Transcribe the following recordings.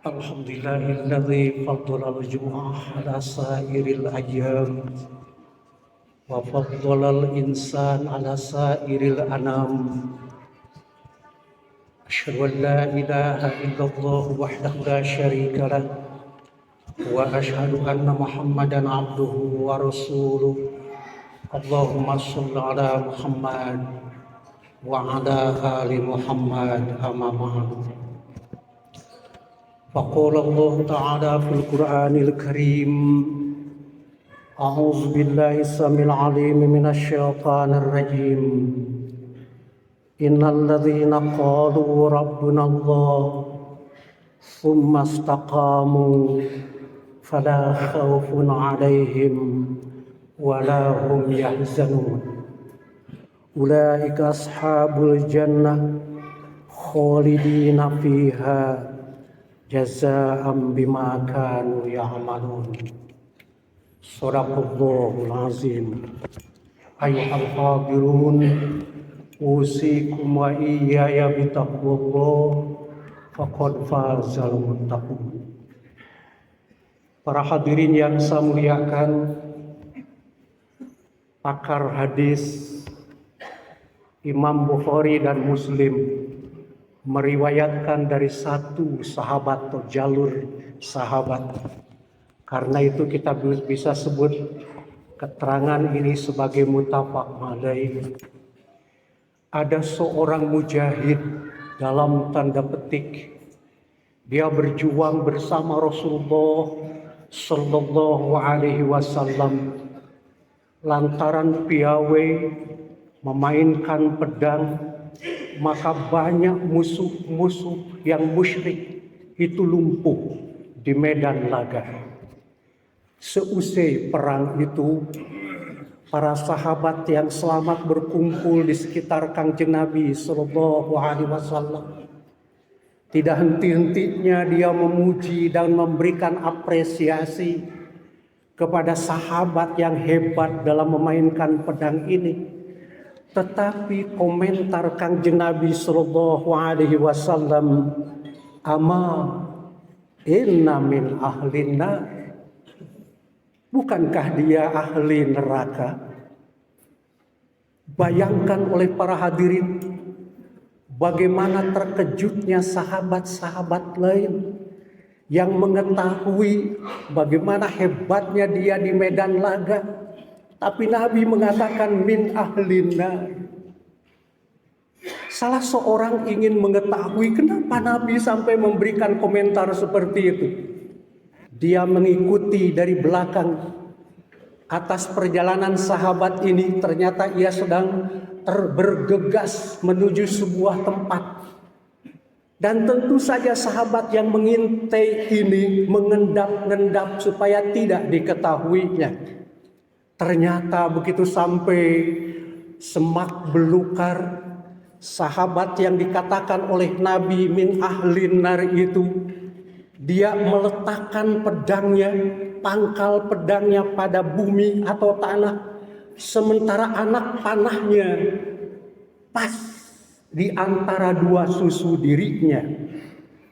Alhamdulillahilladzi faddala al-jum'ah ala sa'iril ayyam wa faddala al-insan ala sa'iril anam. Asyhadu an la ilaha illallah wahdahu la syarika lah wa asyhadu anna Muhammadan abduhu wa rasuluh. Allahumma shalli ala Muhammad wa ala ali Muhammad amma ba'du. فقال الله تعالى في القرآن الكريم أعوذ بالله السميع العليم من الشيطان الرجيم إن الذين قالوا ربنا الله ثم استقاموا فلا خوف عليهم ولا هم يحزنون أولئك أصحاب الجنة خالدين فيها jaza'an bima kanu ya'malun. Shadaqallahul azim. Ayyuhal hadirun, usikum wa iyaya bitaqwallah faqad fazal muttaqun. Para hadirin yang saya muliakan, pakar hadis Imam Bukhari dan Muslim meriwayatkan dari satu sahabat atau jalur sahabat. Karena itu kita bisa sebut keterangan ini sebagai muttafaq alaih. Ada seorang mujahid dalam tanda petik. Dia berjuang bersama Rasulullah sallallahu alaihi wasallam lantaran piawai memainkan pedang, maka banyak musuh-musuh yang musyrik itu lumpuh di medan laga. Seusai perang itu, para sahabat yang selamat berkumpul di sekitar Kangjeng Nabi sallallahu alaihi wasallam. Tidak henti-hentinya dia memuji dan memberikan apresiasi kepada sahabat yang hebat dalam memainkan pedang ini. Tetapi komentar Kangjeng Nabi sallallahu alaihi wasallam, ama inna min ahlin nar, bukankah dia ahli neraka? Bayangkan oleh para hadirin bagaimana terkejutnya sahabat-sahabat lain yang mengetahui bagaimana hebatnya dia di medan laga. Tapi Nabi mengatakan min ahlinna. Salah seorang ingin mengetahui kenapa Nabi sampai memberikan komentar seperti itu. Dia mengikuti dari belakang. Atas perjalanan sahabat ini ternyata ia sedang bergegas menuju sebuah tempat. Dan tentu saja sahabat yang mengintai ini mengendap-endap supaya tidak diketahuinya. Ternyata begitu sampai semak belukar, sahabat yang dikatakan oleh Nabi min ahlin nar itu, dia meletakkan pedangnya, pangkal pedangnya pada bumi atau tanah, sementara anak panahnya pas di antara dua susu dirinya.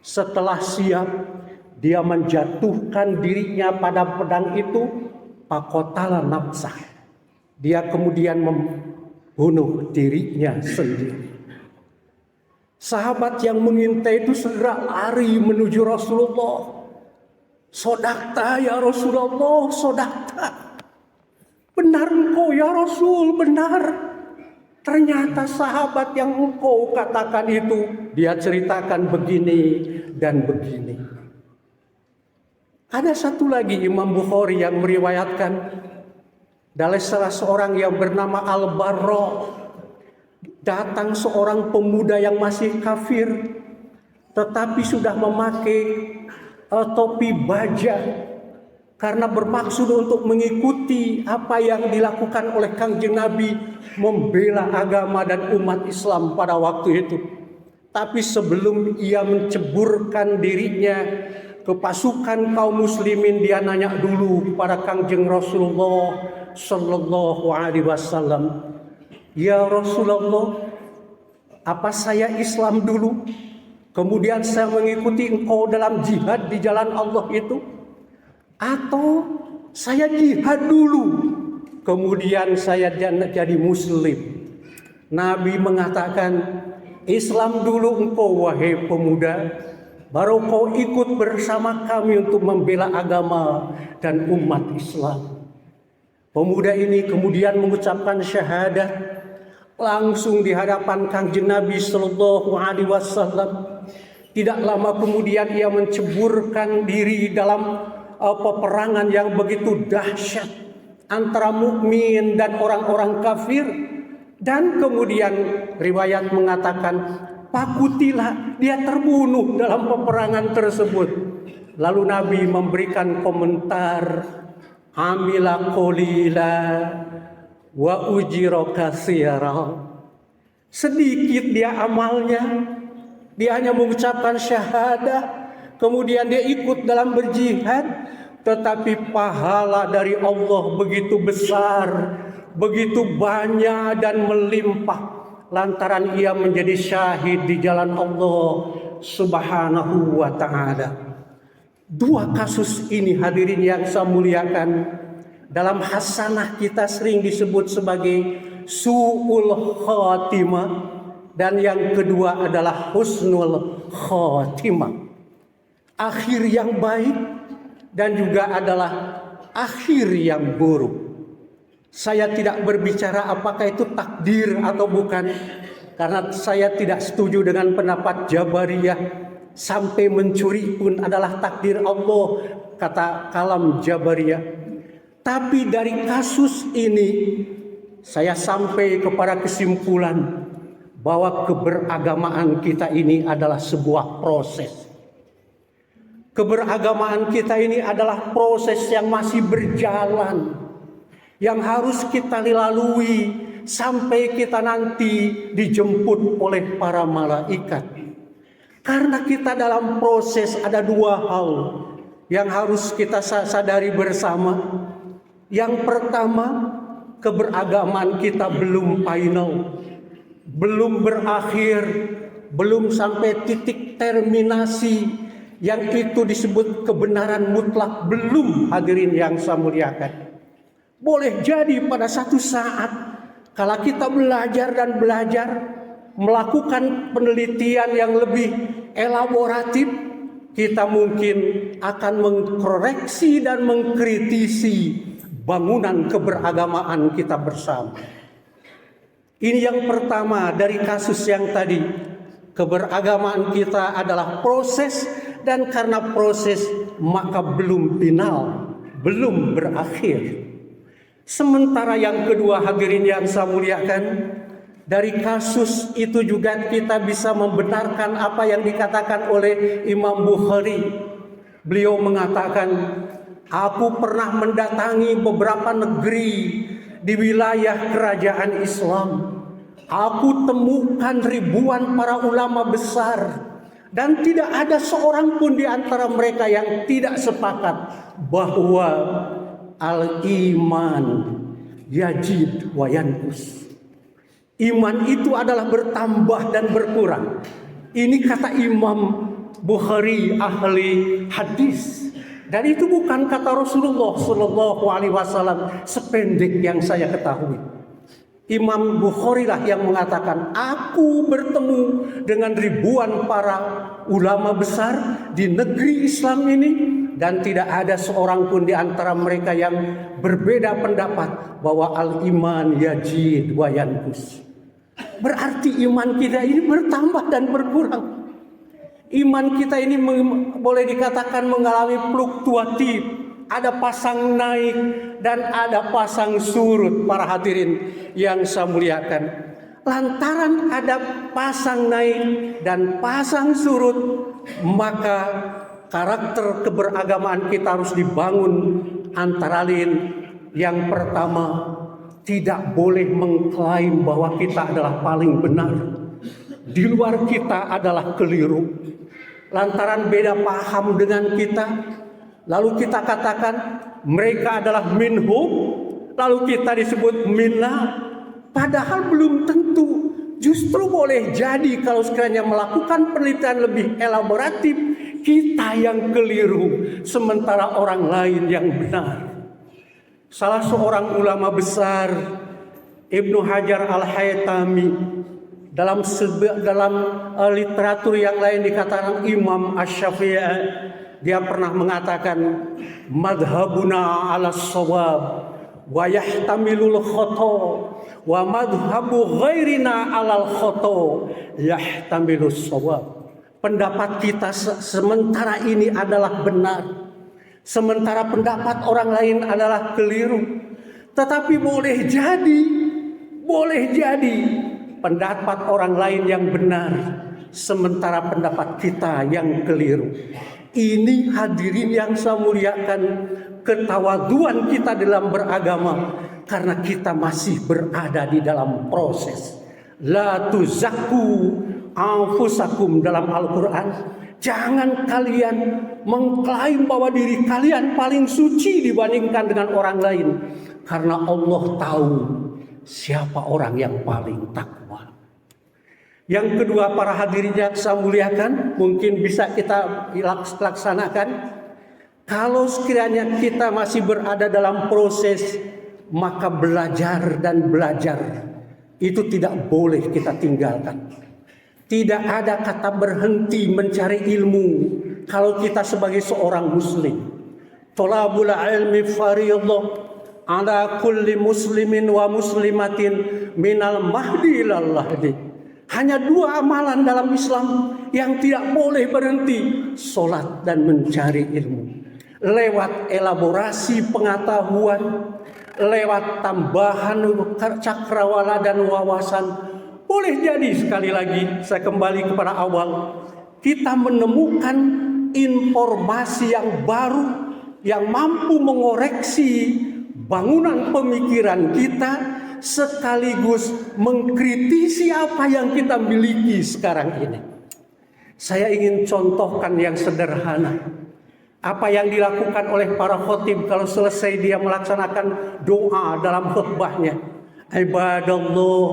Setelah siap, dia menjatuhkan dirinya pada pedang itu. Pakotala nafsah. Dia kemudian membunuh dirinya sendiri. Sahabat yang mengintai itu segera lari menuju Rasulullah. Sodakta ya Rasulullah, sodakta. Benar engkau ya Rasul, benar. Ternyata sahabat yang engkau katakan itu, dia ceritakan begini dan begini. Ada satu lagi Imam Bukhari yang meriwayatkan dari salah seorang yang bernama Al-Barra. Datang seorang pemuda yang masih kafir tetapi sudah memakai topi baja karena bermaksud untuk mengikuti apa yang dilakukan oleh Kangjeng Nabi, membela agama dan umat Islam pada waktu itu. Tapi sebelum ia menceburkan dirinya ke pasukan kaum muslimin, dia nanya dulu kepada Kangjeng Rasulullah sallallahu alaihi wasallam, "Ya Rasulullah, apa saya Islam dulu? kemudian saya mengikuti engkau dalam jihad di jalan Allah itu, atau saya jihad dulu kemudian saya jadi muslim? Nabi mengatakan, Islam dulu engkau wahai pemuda, baru kau ikut bersama kami untuk membela agama dan umat Islam. Pemuda ini kemudian mengucapkan syahadat langsung di hadapan Kanjeng Nabi Sallallahu Alaihi Wasallam. Tidak lama kemudian ia menceburkan diri dalam peperangan yang begitu dahsyat antara mukmin dan orang-orang kafir. Dan kemudian riwayat mengatakan, pakutilah, dia terbunuh dalam peperangan tersebut. Lalu Nabi memberikan komentar, amila qalila wa ujira katsira. Sedikit dia amalnya, dia hanya mengucapkan syahadah, kemudian dia ikut dalam berjihad, tetapi pahala dari Allah begitu besar, begitu banyak dan melimpah lantaran ia menjadi syahid di jalan Allah Subhanahu wa ta'ala. Dua kasus ini hadirin yang saya muliakan, dalam hasanah kita sering disebut sebagai su'ul khatimah, dan yang kedua adalah husnul khatimah, akhir yang baik, dan juga adalah akhir yang buruk. Saya tidak berbicara apakah itu takdir atau bukan, karena saya tidak setuju dengan pendapat Jabariyah. Sampai mencuri pun adalah takdir Allah, kata kalam Jabariyah. Tapi dari kasus ini saya sampai kepada kesimpulan bahwa keberagamaan kita ini adalah sebuah proses. Keberagamaan kita ini adalah proses yang masih berjalan, yang harus kita lalui sampai kita nanti dijemput oleh para malaikat. Karena kita dalam proses ada dua hal yang harus kita sadari bersama. Yang pertama, keberagaman kita belum final, belum berakhir, belum sampai titik terminasi yang itu disebut kebenaran mutlak, belum, hadirin yang saya muliakan. Boleh jadi pada satu saat kalau kita belajar dan belajar, melakukan penelitian yang lebih elaboratif, kita mungkin akan mengkoreksi dan mengkritisi bangunan keberagamaan kita bersama. Ini yang pertama dari kasus yang tadi. Keberagamaan kita adalah proses, dan karena proses maka belum final, belum berakhir. Sementara yang kedua, hadirin yang saya muliakan, dari kasus itu juga kita bisa membenarkan apa yang dikatakan oleh Imam Bukhari. Beliau mengatakan, aku pernah mendatangi beberapa negeri di wilayah kerajaan Islam. Aku temukan ribuan para ulama besar, dan tidak ada seorang pun di antara mereka yang tidak sepakat bahwa al-iman yajid wa yanqus. Iman itu adalah bertambah dan berkurang. Ini kata Imam Bukhari, ahli hadis. Dan itu bukan kata Rasulullah Sallallahu Alaihi Wasallam sependek yang saya ketahui. Imam Bukhari lah yang mengatakan, aku bertemu dengan ribuan para ulama besar di negeri Islam ini, dan tidak ada seorang pun di antara mereka yang berbeda pendapat bahwa al-iman yajid wa yanqus. Berarti iman kita ini bertambah dan berkurang. Iman kita ini boleh dikatakan mengalami fluktuatif. Ada pasang naik dan ada pasang surut, para hadirin yang saya muliakan. Lantaran ada pasang naik dan pasang surut, maka karakter keberagamaan kita harus dibangun. Antara lain, yang pertama, tidak boleh mengklaim bahwa kita adalah paling benar. Di luar kita adalah keliru. Lantaran beda paham dengan kita, lalu kita katakan mereka adalah minhum, lalu kita disebut minna. Padahal belum tentu Justru boleh jadi kalau sekiranya melakukan penelitian lebih elaboratif, kita yang keliru, sementara orang lain yang benar. Salah seorang ulama besar, Ibnu Hajar Al-Haytami, dalam literatur yang lain dikatakan Imam Asy-Syafi'i, dia pernah mengatakan, madhabuna ala shawab wa yahtamilul khata wa madhabu ghairina alal khata yahtamilus shawab. Pendapat kita sementara ini adalah benar, sementara pendapat orang lain adalah keliru. Tetapi boleh jadi pendapat orang lain yang benar, sementara pendapat kita yang keliru. Ini hadirin yang saya muliakan, ketawaduan kita dalam beragama, karena kita masih berada di dalam proses. La tuzakku anfusakum dalam Al-Quran. Jangan kalian mengklaim bahwa diri kalian paling suci dibandingkan dengan orang lain, karena Allah tahu siapa orang yang paling takwa. Yang kedua, para hadirin yang saya muliakan, mungkin bisa kita laksanakan. Kalau sekiranya kita masih berada dalam proses, maka belajar itu tidak boleh kita tinggalkan. Tidak ada kata berhenti mencari ilmu kalau kita sebagai seorang muslim. Thalabul ilmi fardhun ala kulli muslimin wa muslimatin minal mahdi ilal lahdi. Hanya 2 amalan dalam Islam yang tidak boleh berhenti: sholat dan mencari ilmu. Lewat elaborasi pengetahuan, lewat tambahan cakrawala dan wawasan. Boleh jadi, sekali lagi saya kembali kepada awal, kita menemukan informasi yang baru yang mampu mengoreksi bangunan pemikiran kita, sekaligus mengkritisi apa yang kita miliki sekarang ini. Saya ingin contohkan yang sederhana. Apa yang dilakukan oleh para khotib kalau selesai dia melaksanakan doa dalam khutbahnya. Ibadallah,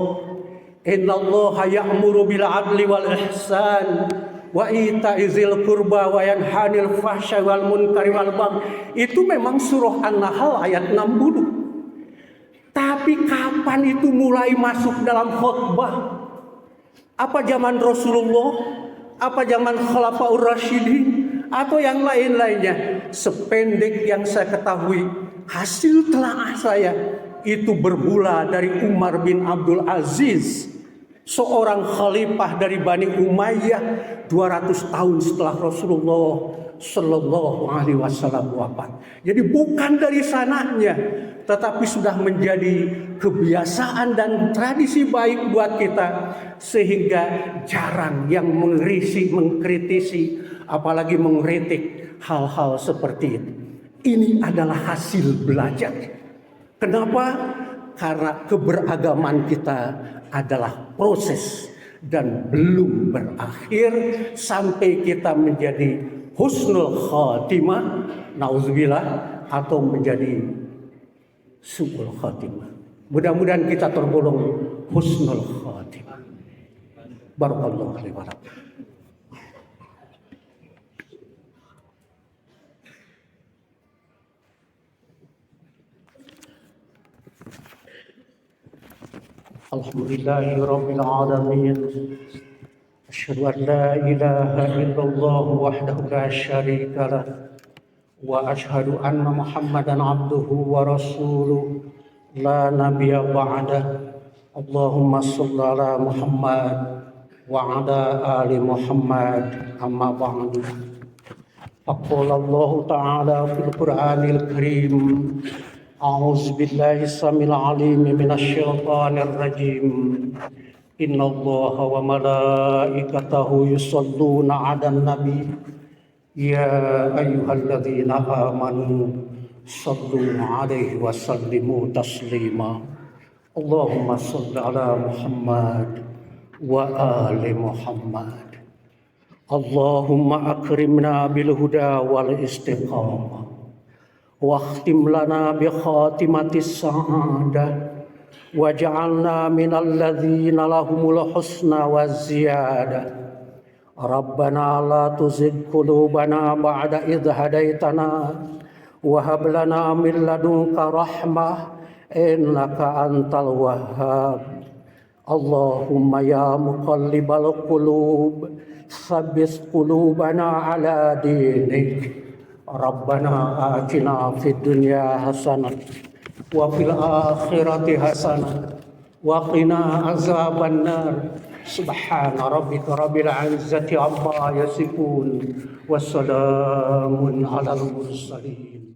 innallaha ya'muru bil adli wal ihsan wa ita'izil qurba wa yanhanil fahsya wal munkari wal baghi. Itu memang surah An-Nahl ayat 60. Tapi kapan itu mulai masuk dalam khutbah? Apa zaman Rasulullah? Apa zaman Khulafaur Rasyidin? Atau yang lain-lainnya? Sependek yang saya ketahui, hasil telaah saya itu bermula dari Umar bin Abdul Aziz, seorang khalifah dari Bani Umayyah 200 tahun setelah Rasulullah Sallallahu Alaihi Wasallam wafat. Jadi bukan dari sananya, tetapi sudah menjadi kebiasaan dan tradisi baik buat kita, sehingga jarang yang mengkritisi, apalagi mengkritik hal-hal seperti itu. Ini adalah hasil belajar. Kenapa? Karena keberagaman kita adalah proses dan belum berakhir sampai kita menjadi husnul khatimah, nauzubillah, atau menjadi su'ul khatimah. Mudah-mudahan kita tergolong husnul khatimah. Barakallahu alaihi wa sallam. Alhamdulillahi rabbil alamin. Asyhadu an la ilaha illallah wahdahu la syarika lah wa asyhadu anna Muhammadan abduhu wa rasuluh la nabiyya ba'dah. Allahumma shalli ala Muhammad wa ala ali Muhammad, amma ba'du. Faqala Allah ta'ala fil Qur'anil Karim, a'udzu billahi samil alim minasy syaithanir rajim. Inna Allaha wa malaikatahu yusalluna 'alan nabi ya ayyuhalladzina amanu sallu 'alaihi wa sallimu taslima. Allahumma shalli 'ala Muhammad wa ali Muhammad. Allahumma akrimna bil huda wal istiqamah wa khtim lana bi khatimatis sa'adah waj'alna minal ladzina lahumul husna wa ziyadah. Rabbana la tuzigh qulubana ba'da idh hadaitana wa hab lana min ladunka rahmah innaka antal wahhab. Allahumma ya muqallibal qulub tsabbit qulubana ala dinik. Rabbana atina fid dunya hasanah wa fil akhirati hasanah wa qina azabannar. Subhana rabbika rabbil izzati amma yasifun wassalamun alal mursalin.